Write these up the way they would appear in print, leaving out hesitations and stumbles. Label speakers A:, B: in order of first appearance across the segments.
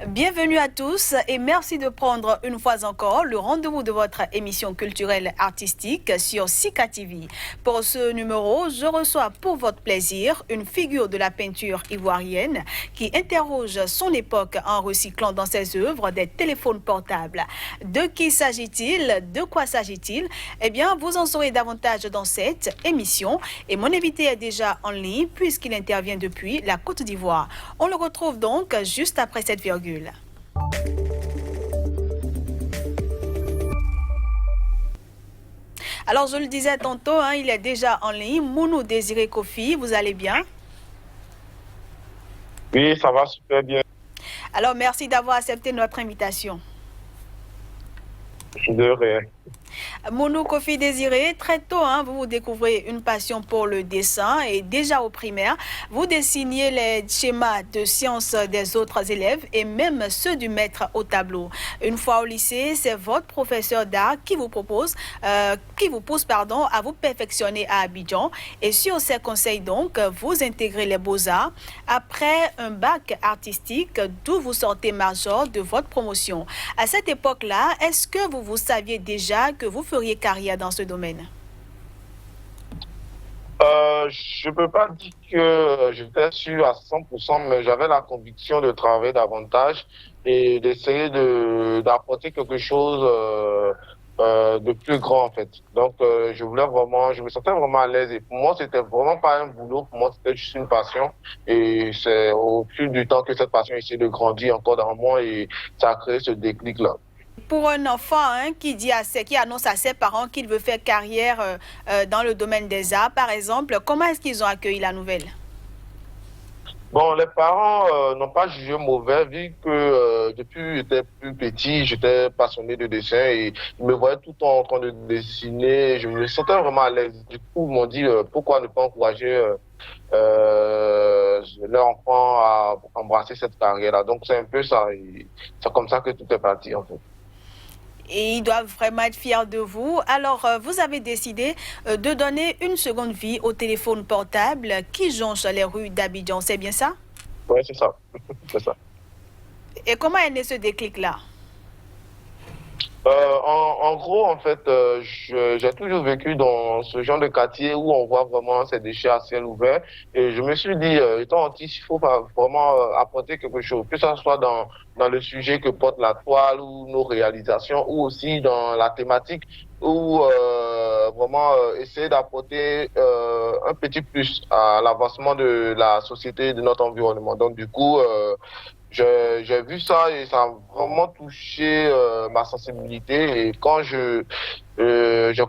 A: Bienvenue à tous et merci de prendre une fois encore le rendez-vous de votre émission culturelle artistique sur Sika TV. Pour ce numéro, je reçois pour votre plaisir une figure de la peinture ivoirienne qui interroge son époque en recyclant dans ses œuvres des téléphones portables. De qui s'agit-il? De quoi s'agit-il? Eh bien, vous en saurez davantage dans cette émission et mon invité est déjà en ligne puisqu'il intervient depuis la Côte d'Ivoire. On le retrouve donc juste après cette virgule. Alors, je le disais tantôt, il est déjà en ligne. Mounou Désiré Kofi, vous allez bien?
B: Oui, ça va super bien.
A: Alors, merci d'avoir accepté notre invitation.
B: De rien.
A: Mounou Kofi Désiré, très tôt, vous découvrez une passion pour le dessin et déjà au primaire, vous dessinez les schémas de sciences des autres élèves et même ceux du maître au tableau. Une fois au lycée, c'est votre professeur d'art qui vous pousse à vous perfectionner à Abidjan et sur ses conseils donc, vous intégrez les beaux-arts après un bac artistique d'où vous sortez major de votre promotion. À cette époque-là, est-ce que vous saviez déjà que vous feriez carrière dans ce domaine?
B: Je ne peux pas dire que j'étais sûr à 100%, mais j'avais la conviction de travailler davantage et d'essayer d'apporter quelque chose de plus grand en fait. Donc, je me sentais vraiment à l'aise et pour moi, c'était vraiment pas un boulot, pour moi, c'était juste une passion et c'est au fil du temps que cette passion essaie de grandir encore dans moi et ça a créé ce déclic-là.
A: Pour un enfant qui annonce à ses parents qu'il veut faire carrière dans le domaine des arts, par exemple, comment est-ce qu'ils ont accueilli la nouvelle?
B: Bon, les parents n'ont pas jugé mauvais vu que depuis que j'étais plus petit, j'étais passionné de dessin et ils me voyaient tout le temps en train de dessiner. Je me sentais vraiment à l'aise. Du coup, ils m'ont dit pourquoi ne pas encourager leur enfant à embrasser cette carrière-là. Donc, c'est un peu ça. C'est comme ça que tout est parti, en fait.
A: Et ils doivent vraiment être fiers de vous. Alors, vous avez décidé de donner une seconde vie au téléphone portable qui jonche les rues d'Abidjan, c'est bien ça?
B: Oui, c'est ça. C'est ça.
A: Et comment est né ce déclic-là?
B: En gros, en fait, j'ai toujours vécu dans ce genre de quartier où on voit vraiment ces déchets à ciel ouvert. Et je me suis dit, étant autiste, il faut vraiment apporter quelque chose, que ce soit dans le sujet que porte la toile ou nos réalisations, ou aussi dans la thématique, ou vraiment essayer d'apporter un petit plus à l'avancement de la société et de notre environnement. Donc, du coup, j'ai vu ça et ça a vraiment touché ma sensibilité. Et quand j'ai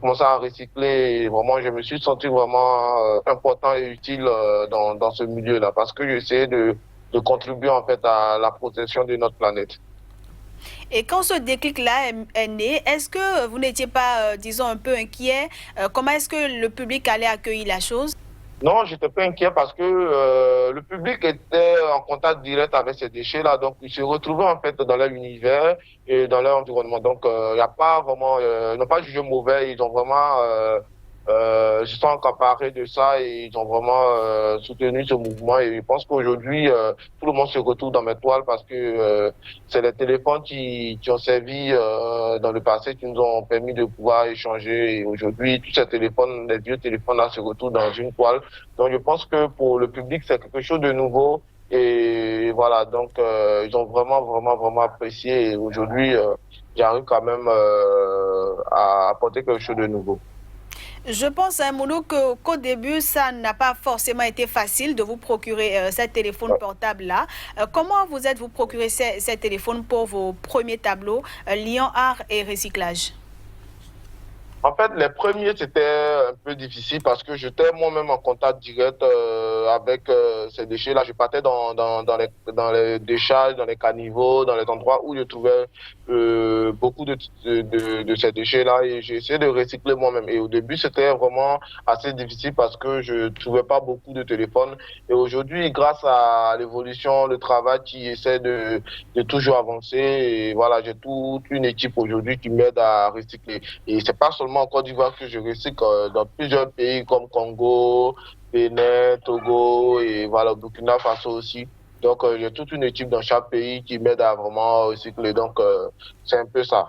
B: commencé à recycler, vraiment, je me suis senti vraiment important et utile dans ce milieu-là parce que j'essayais de contribuer en fait à la protection de notre planète.
A: Et quand ce déclic-là est né, est-ce que vous n'étiez pas, disons, un peu inquiet? Comment est-ce que le public allait accueillir la chose?
B: Non, j'étais pas inquiet parce que le public était en contact direct avec ces déchets-là, donc ils se retrouvaient en fait dans leur univers et dans leur environnement. Donc il n'y a pas vraiment, ils n'ont pas jugé mauvais, ils ont vraiment, se sont accaparés de ça et ils ont vraiment soutenu ce mouvement. Et je pense qu'aujourd'hui tout le monde se retrouve dans mes toiles parce que c'est les téléphones qui ont servi dans le passé, qui nous ont permis de pouvoir échanger. Et aujourd'hui, tous ces téléphones, les vieux téléphones-là se retrouvent dans une toile. Donc, je pense que pour le public, c'est quelque chose de nouveau. Et voilà, donc, ils ont vraiment, vraiment, vraiment apprécié. Et aujourd'hui, j'arrive quand même à apporter quelque chose de nouveau.
A: Je pense, Mounou, qu'au début, ça n'a pas forcément été facile de vous procurer ce téléphone portable-là. Comment vous êtes-vous procuré ces téléphones pour vos premiers tableaux, Lyon Art et Recyclage?
B: En fait, les premiers, c'était un peu difficile parce que j'étais moi-même en contact direct avec ces déchets-là. Je partais dans les décharges, dans les caniveaux, dans les endroits où je trouvais beaucoup de ces déchets-là et j'ai essayé de recycler moi-même. Et au début, c'était vraiment assez difficile parce que je trouvais pas beaucoup de téléphones. Et aujourd'hui, grâce à l'évolution, le travail qui essaie de toujours avancer, et voilà, j'ai toute une équipe aujourd'hui qui m'aide à recycler. Et c'est pas seulement en Côte d'Ivoire que je recycle, dans plusieurs pays comme Congo, Bénin, Togo et voilà, Burkina Faso aussi. Donc, il y a toute une équipe dans chaque pays qui m'aide à vraiment recycler. Donc, c'est un peu ça.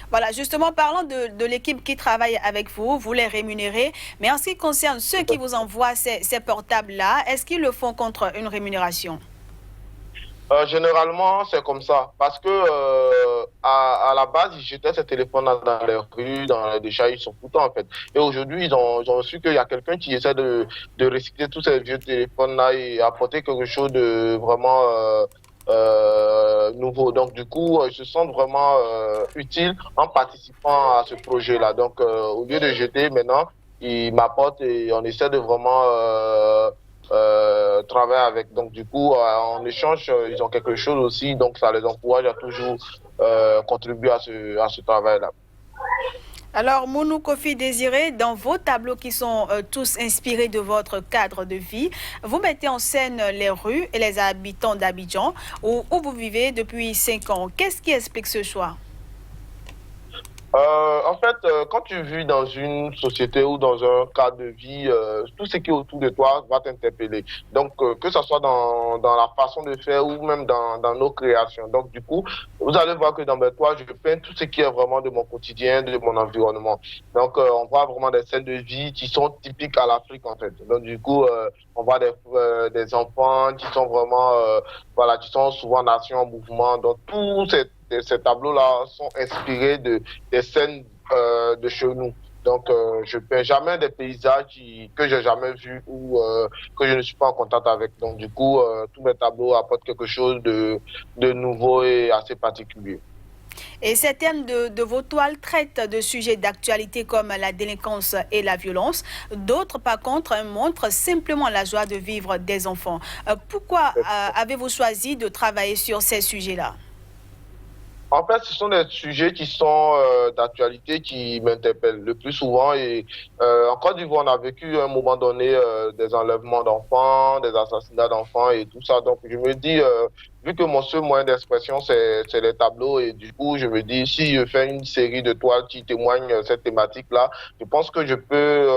A: Voilà, justement, parlant de l'équipe qui travaille avec vous, vous les rémunérez. Mais en ce qui concerne ceux qui vous envoient ces portables-là, est-ce qu'ils le font contre une rémunération?
B: Généralement, c'est comme ça. Parce que à la base, ils jetaient ces téléphones-là dans les rues, dans les déchets, ils sont contents en fait. Et aujourd'hui, ils ont su qu'il y a quelqu'un qui essaie de recycler tous ces vieux téléphones-là et apporter quelque chose de vraiment nouveau. Donc, du coup, ils se sentent vraiment utiles en participant à ce projet-là. Donc, au lieu de jeter maintenant, ils m'apportent et on essaie de vraiment travailler avec. Donc, du coup, en échange, ils ont quelque chose aussi. Donc, ça les encourage à toujours contribuer à ce travail-là.
A: Alors, Mounou Kofi Désiré, dans vos tableaux qui sont tous inspirés de votre cadre de vie, vous mettez en scène les rues et les habitants d'Abidjan, où vous vivez depuis 5 ans. Qu'est-ce qui explique ce choix?
B: En fait, quand tu vis dans une société ou dans un cadre de vie, tout ce qui est autour de toi va t'interpeller. Donc, que ce soit dans la façon de faire ou même dans nos créations. Donc, du coup, vous allez voir que dans mes toiles, je peins tout ce qui est vraiment de mon quotidien, de mon environnement. Donc, on voit vraiment des scènes de vie qui sont typiques à l'Afrique, en fait. Donc, du coup, on voit des enfants qui sont vraiment, voilà, qui sont souvent nation en mouvement. Donc, ces tableaux-là sont inspirés des scènes de chez nous. Donc, je peins jamais des paysages que j'ai jamais vus ou que je ne suis pas en contact avec. Donc, du coup, tous mes tableaux apportent quelque chose de nouveau et assez particulier.
A: Et certaines de vos toiles traitent de sujets d'actualité comme la délinquance et la violence. D'autres, par contre, montrent simplement la joie de vivre des enfants. Pourquoi avez-vous choisi de travailler sur ces sujets-là?
B: En fait, ce sont des sujets qui sont d'actualité qui m'interpellent le plus souvent. Et en Côte d'Ivoire, on a vécu à un moment donné des enlèvements d'enfants, des assassinats d'enfants et tout ça. Donc, je me dis, vu que mon seul moyen d'expression, c'est les tableaux, et du coup, je me dis, si je fais une série de toiles qui témoignent cette thématique-là, je pense que je peux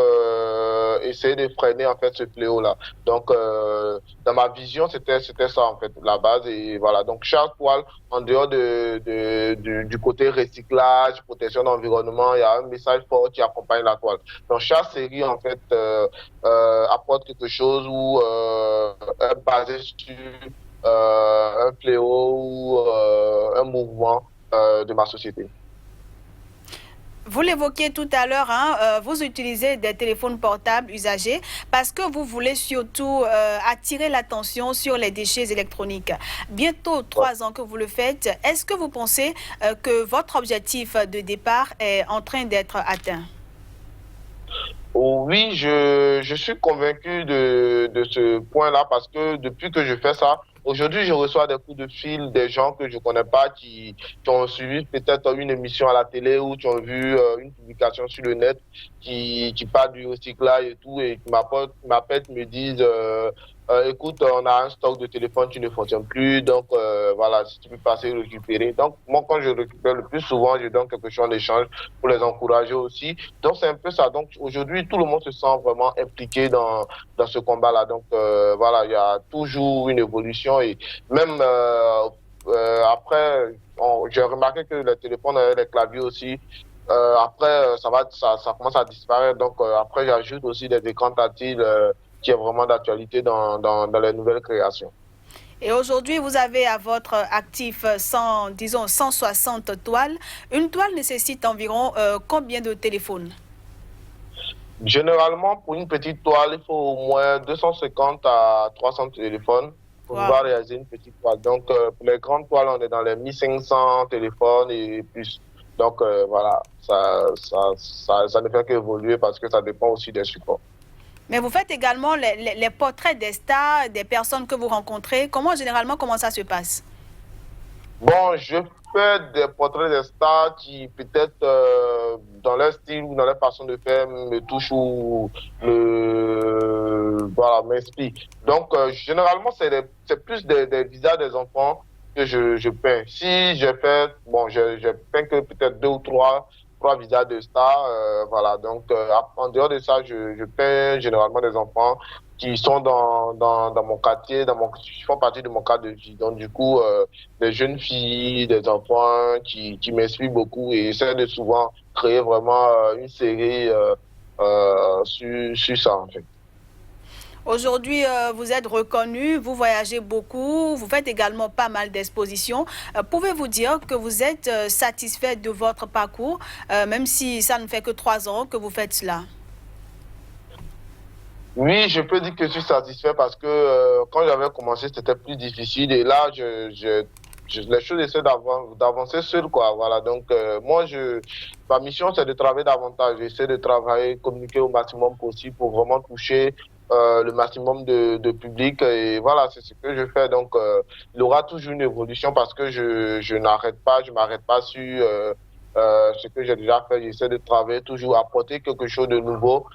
B: essayer de freiner en fait ce fléau-là. Donc, dans ma vision, c'était ça en fait la base. Et voilà. Donc, chaque toile en dehors du côté recyclage, protection de l'environnement, il y a un message fort qui accompagne la toile. Donc, chaque série, en fait, apporte quelque chose ou est basé sur un fléau ou un mouvement de ma société.
A: Vous l'évoquiez tout à l'heure, hein, vous utilisez des téléphones portables usagés parce que vous voulez surtout attirer l'attention sur les déchets électroniques. Bientôt 3 ans que vous le faites, est-ce que vous pensez que votre objectif de départ est en train d'être atteint?
B: Oui, je suis convaincu de ce point-là parce que depuis que je fais ça, aujourd'hui, je reçois des coups de fil des gens que je connais pas qui ont suivi peut-être une émission à la télé ou qui ont vu une publication sur le net qui parle du recyclage et tout et m'appellent, me disent écoute, on a un stock de téléphone qui ne fonctionne plus, donc voilà, si tu peux passer récupérer. Donc, moi, quand je récupère le plus souvent, je donne quelque chose en échange pour les encourager aussi. Donc, c'est un peu ça. Donc, aujourd'hui, tout le monde se sent vraiment impliqué dans ce combat-là. Donc, voilà, il y a toujours une évolution et même après, j'ai remarqué que les téléphones avaient les claviers aussi. Après, ça commence à disparaître. Donc, après, j'ajoute aussi des écrans tactiles qui est vraiment d'actualité dans les nouvelles créations.
A: Et aujourd'hui, vous avez à votre actif disons 160 toiles. Une toile nécessite environ combien de téléphones?
B: Généralement, pour une petite toile, il faut au moins 250 à 300 téléphones pour pouvoir réaliser une petite toile. Donc, pour les grandes toiles, on est dans les 1500 téléphones et plus. Donc, voilà, ça ne fait qu'évoluer parce que ça dépend aussi des supports.
A: Mais vous faites également les portraits des stars, des personnes que vous rencontrez. Comment ça se passe?
B: Bon, je fais des portraits des stars qui peut-être dans leur style ou dans leur façon de faire me touchent ou voilà, m'inspirent. Donc, généralement, c'est plus des visages des enfants que je peins. Si je fais, bon, je peins que peut-être deux ou trois 3 visas de star. Voilà, donc en dehors de ça, je peins généralement des enfants qui sont dans mon quartier, qui font partie de mon cadre de vie. Donc, du coup, des jeunes filles, des enfants qui m'inspirent beaucoup et essaient de souvent créer vraiment une série sur ça, en fait.
A: Aujourd'hui, vous êtes reconnu, vous voyagez beaucoup, vous faites également pas mal d'expositions. Pouvez-vous dire que vous êtes satisfait de votre parcours, même si ça ne fait que 3 ans que vous faites cela?
B: Oui, je peux dire que je suis satisfait parce que quand j'avais commencé, c'était plus difficile et là, les choses essaient d'avancer seul, quoi. Voilà, donc ma mission, c'est de travailler davantage. J'essaie de travailler, communiquer au maximum possible pour vraiment toucher le maximum de public et voilà, c'est ce que je fais. Donc, il y aura toujours une évolution parce que je n'arrête pas, je m'arrête pas sur ce que j'ai déjà fait. J'essaie de travailler toujours, apporter quelque chose de nouveau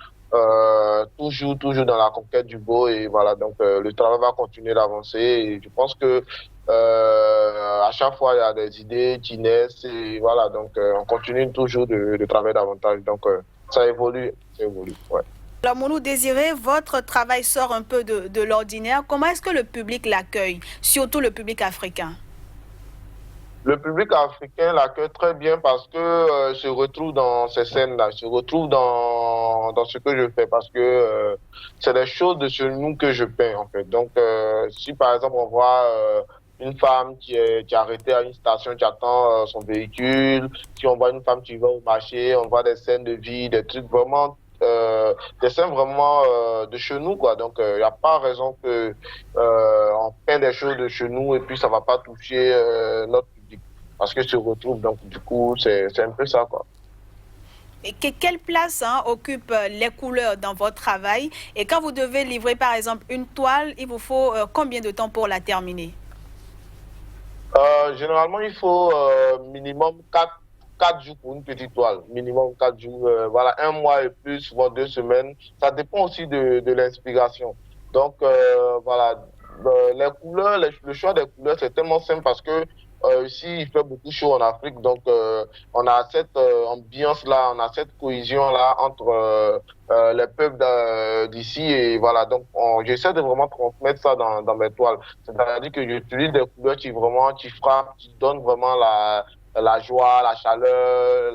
B: toujours dans la conquête du beau et voilà donc le travail va continuer d'avancer et je pense que à chaque fois il y a des idées qui naissent et voilà donc on continue toujours de travailler davantage donc ça évolue ouais.
A: Alors, Mounou Désiré, votre travail sort un peu de l'ordinaire. Comment est-ce que le public l'accueille, surtout le public africain?
B: Le public africain l'accueille très bien parce que se retrouve dans ces scènes-là, se retrouve dans ce que je fais parce que c'est des choses de chez nous que je peins en fait. Donc si par exemple on voit une femme qui est arrêtée à une station qui attend son véhicule, si on voit une femme qui va au marché, on voit des scènes de vie, des trucs vraiment des scènes vraiment de chez nous quoi. Donc il n'y a pas raison que on peint des choses de chez nous et puis ça va pas toucher notre parce que se retrouve donc du coup c'est un peu ça quoi.
A: Et quelle place occupent les couleurs dans votre travail? Et quand vous devez livrer par exemple une toile, il vous faut combien de temps pour la terminer?
B: Généralement il faut minimum 4 jours pour une petite toile, minimum 4 jours, voilà, 1 mois et plus, souvent 2 semaines. Ça dépend aussi de l'inspiration. Donc voilà, les couleurs, le choix des couleurs c'est tellement simple parce que ici, il fait beaucoup chaud en Afrique, donc on a cette ambiance-là, on a cette cohésion-là entre les peuples d'ici et voilà. Donc, j'essaie de vraiment transmettre ça dans mes toiles. C'est-à-dire que j'utilise des couleurs qui frappent, qui donnent vraiment la joie, la chaleur,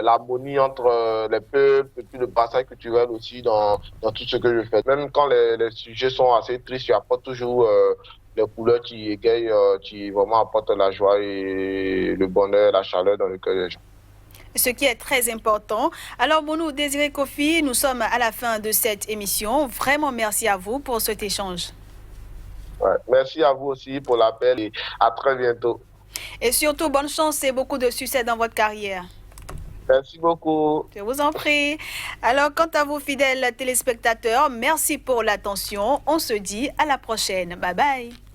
B: l'harmonie entre les peuples et puis le passage culturel aussi dans tout ce que je fais. Même quand les sujets sont assez tristes, il n'y a pas toujours les couleurs qui égayent, qui vraiment apportent la joie et le bonheur, la chaleur dans le cœur des gens.
A: Ce qui est très important. Alors, Mounou Désiré Kofi, nous sommes à la fin de cette émission. Vraiment, merci à vous pour cet échange.
B: Ouais. Merci à vous aussi pour l'appel et à très bientôt.
A: Et surtout, bonne chance et beaucoup de succès dans votre carrière.
B: Merci beaucoup.
A: Je vous en prie. Alors, quant à vous, fidèles téléspectateurs, merci pour l'attention. On se dit à la prochaine. Bye bye.